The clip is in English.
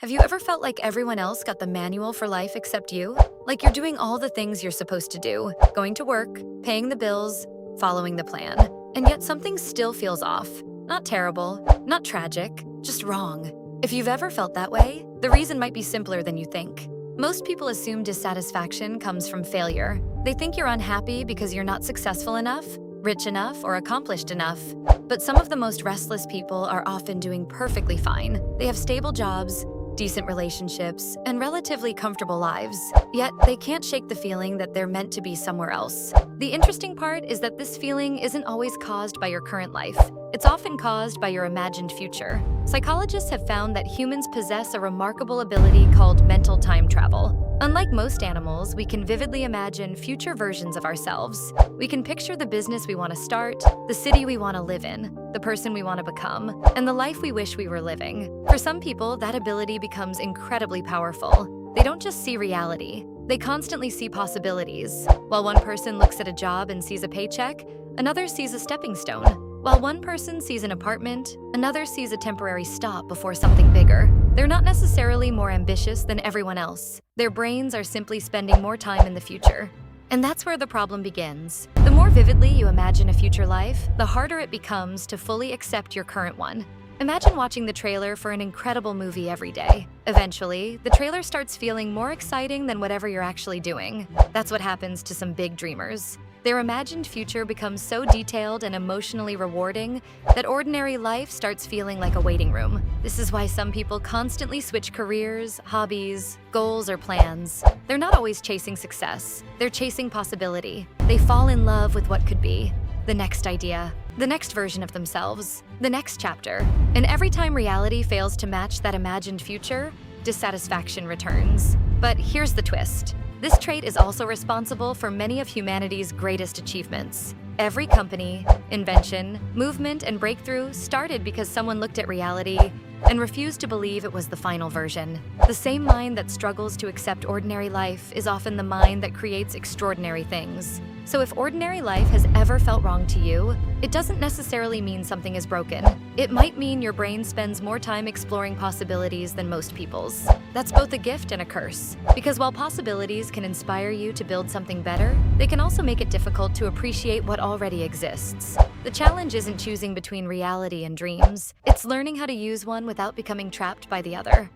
Have you ever felt like everyone else got the manual for life except you? Like you're doing all the things you're supposed to do, going to work, paying the bills, following the plan, and yet something still feels off. Not terrible, not tragic, just wrong. If you've ever felt that way, the reason might be simpler than you think. Most people assume dissatisfaction comes from failure. They think you're unhappy because you're not successful enough, rich enough, or accomplished enough. But some of the most restless people are often doing perfectly fine. They have stable jobs, decent relationships, and relatively comfortable lives. Yet, they can't shake the feeling that they're meant to be somewhere else. The interesting part is that this feeling isn't always caused by your current life. It's often caused by your imagined future. Psychologists have found that humans possess a remarkable ability called mental time travel. Unlike most animals, we can vividly imagine future versions of ourselves. We can picture the business we want to start, the city we want to live in, the person we want to become, and the life we wish we were living. For some people, that ability becomes incredibly powerful. They don't just see reality, they constantly see possibilities. While one person looks at a job and sees a paycheck, another sees a stepping stone. While one person sees an apartment, another sees a temporary stop before something bigger. They're not necessarily more ambitious than everyone else. Their brains are simply spending more time in the future. And that's where the problem begins. The more vividly you imagine a future life, the harder it becomes to fully accept your current one. Imagine watching the trailer for an incredible movie every day. Eventually, the trailer starts feeling more exciting than whatever you're actually doing. That's what happens to some big dreamers. Their imagined future becomes so detailed and emotionally rewarding that ordinary life starts feeling like a waiting room. This is why some people constantly switch careers, hobbies, goals, or plans. They're not always chasing success. They're chasing possibility. They fall in love with what could be. The next idea, the next version of themselves, the next chapter. And every time reality fails to match that imagined future, dissatisfaction returns. But here's the twist. This trait is also responsible for many of humanity's greatest achievements. Every company, invention, movement, and breakthrough started because someone looked at reality and refused to believe it was the final version. The same mind that struggles to accept ordinary life is often the mind that creates extraordinary things. So if ordinary life has ever felt wrong to you, it doesn't necessarily mean something is broken. It might mean your brain spends more time exploring possibilities than most people's. That's both a gift and a curse. Because while possibilities can inspire you to build something better, they can also make it difficult to appreciate what already exists. The challenge isn't choosing between reality and dreams. It's learning how to use one without becoming trapped by the other.